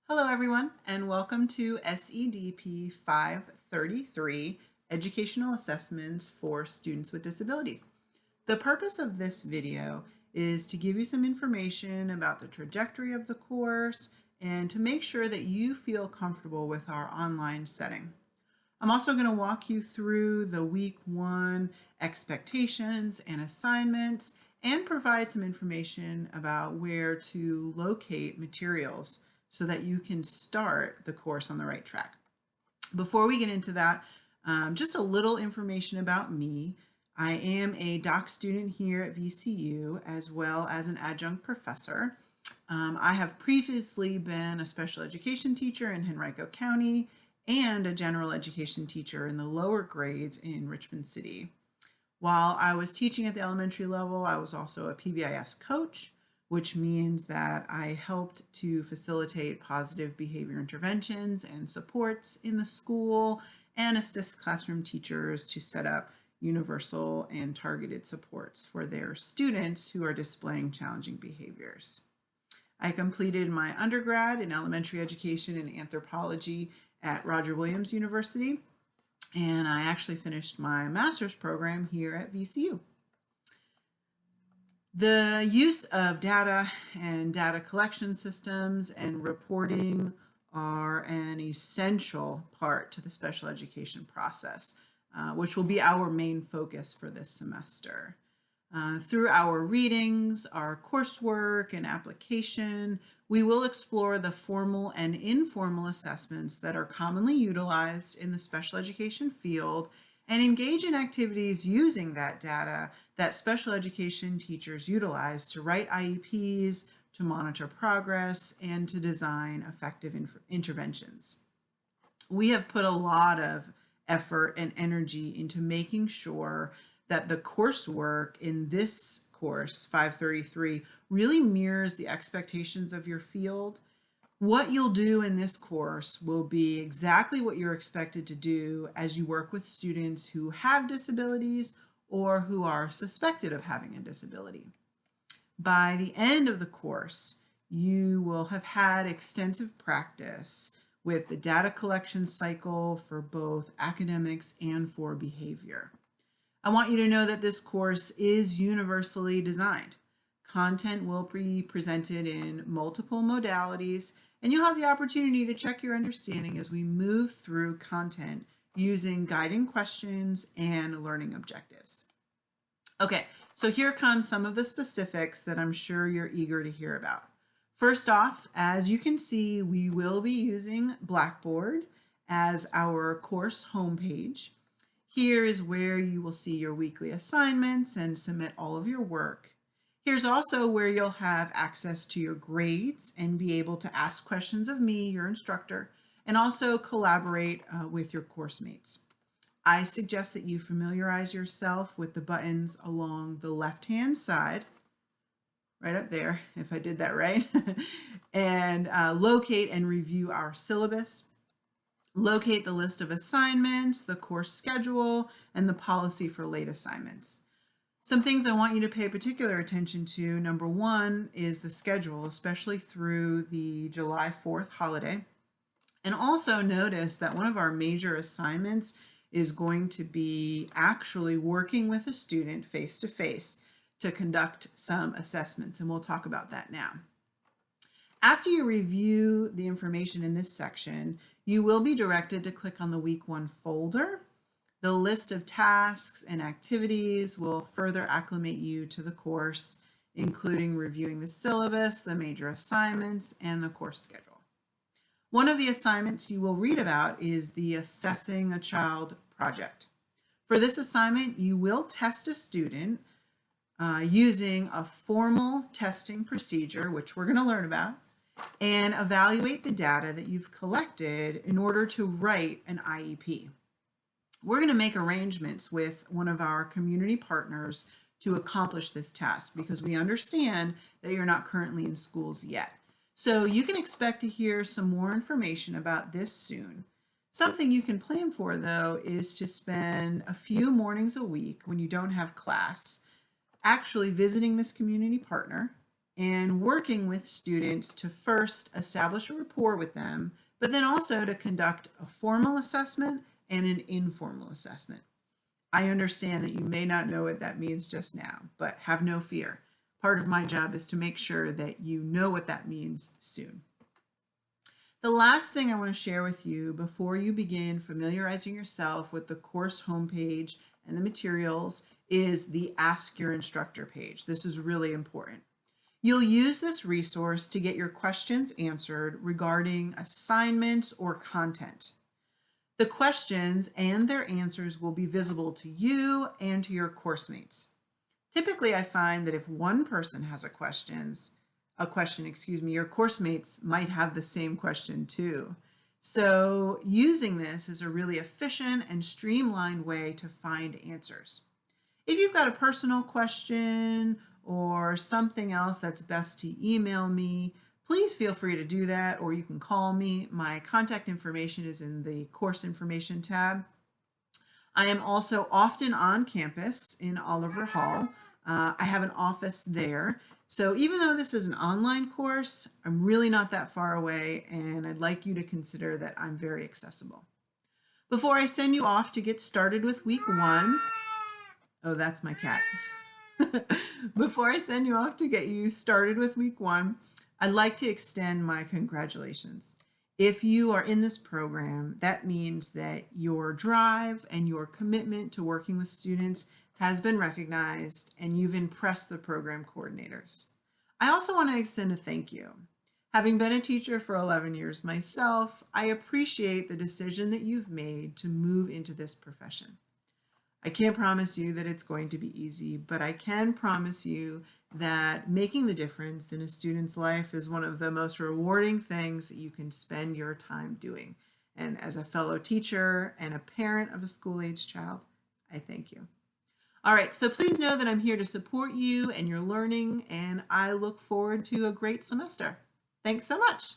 Hello everyone and welcome to SEDP 533, Educational Assessments for Students with Disabilities. The purpose of this video is to give you some information about the trajectory of the course and to make sure that you feel comfortable with our online setting. I'm also going to walk you through the week 1 expectations and assignments and provide some information about where to locate materials so that you can start the course on the right track. Before we get into that, just a little information about me. I am a doc student here at VCU as well as an adjunct professor. I have previously been a special education teacher in Henrico County and a general education teacher in the lower grades in Richmond City. While I was teaching at the elementary level, I was also a PBIS coach, which means that I helped to facilitate positive behavior interventions and supports in the school and assist classroom teachers to set up universal and targeted supports for their students who are displaying challenging behaviors. I completed my undergrad in elementary education and anthropology at Roger Williams University, and I actually finished my master's program here at VCU. The use of data and data collection systems and reporting are an essential part to the special education process, which will be our main focus for this semester. Through our readings, our coursework, and application, we will explore the formal and informal assessments that are commonly utilized in the special education field and engage in activities using that data that special education teachers utilize to write IEPs, to monitor progress, and to design effective interventions. We have put a lot of effort and energy into making sure that the coursework in this course, 533, really mirrors the expectations of your field. What you'll do in this course will be exactly what you're expected to do as you work with students who have disabilities or who are suspected of having a disability. By the end of the course, you will have had extensive practice with the data collection cycle for both academics and for behavior. I want you to know that this course is universally designed. Content will be presented in multiple modalities, and you'll have the opportunity to check your understanding as we move through content using guiding questions and learning objectives. Okay, so here comes some of the specifics that I'm sure you're eager to hear about. First off, as you can see, we will be using Blackboard as our course homepage. Here is where you will see your weekly assignments and submit all of your work. Here's also where you'll have access to your grades and be able to ask questions of me, your instructor, and also collaborate with your course mates. I suggest that you familiarize yourself with the buttons along the left-hand side, right up there, if I did that right, and locate and review our syllabus. Locate the list of assignments, the course schedule, and the policy for late assignments. Some things I want you to pay particular attention to. Number one is the schedule, especially through the July 4th holiday. And also notice that one of our major assignments is going to be actually working with a student face-to-face to conduct some assessments, and we'll talk about that now. After you review the information in this section, you will be directed to click on the Week 1 folder. The list of tasks and activities will further acclimate you to the course, including reviewing the syllabus, the major assignments, and the course schedule. One of the assignments you will read about is the Assessing a Child project. For this assignment, you will test a student using a formal testing procedure, which we're going to learn about, and evaluate the data that you've collected in order to write an IEP. We're going to make arrangements with one of our community partners to accomplish this task because we understand that you're not currently in schools yet. So you can expect to hear some more information about this soon. Something you can plan for, though, is to spend a few mornings a week when you don't have class actually visiting this community partner and working with students to first establish a rapport with them, but then also to conduct a formal assessment and an informal assessment. I understand that you may not know what that means just now, but have no fear. Part of my job is to make sure that you know what that means soon. The last thing I want to share with you before you begin familiarizing yourself with the course homepage and the materials is the Ask Your Instructor page. This is really important. You'll use this resource to get your questions answered regarding assignments or content. The questions and their answers will be visible to you and to your course mates. Typically, I find that if one person has a question, your course mates might have the same question too. So using this is a really efficient and streamlined way to find answers. If you've got a personal question or something else, that's best to email me. Please feel free to do that, or you can call me. My contact information is in the course information tab. I am also often on campus in Oliver Hall. I have an office there. So even though this is an online course, I'm really not that far away, and I'd like you to consider that I'm very accessible. Before I send you off to get started with week 1, oh, that's my cat. Before I send you off to get you started with week 1, I'd like to extend my congratulations. If you are in this program, that means that your drive and your commitment to working with students has been recognized and you've impressed the program coordinators. I also want to extend a thank you. Having been a teacher for 11 years myself, I appreciate the decision that you've made to move into this profession. I can't promise you that it's going to be easy, but I can promise you that making the difference in a student's life is one of the most rewarding things that you can spend your time doing. And as a fellow teacher and a parent of a school-age child, I thank you. All right, so please know that I'm here to support you and your learning, and I look forward to a great semester. Thanks so much.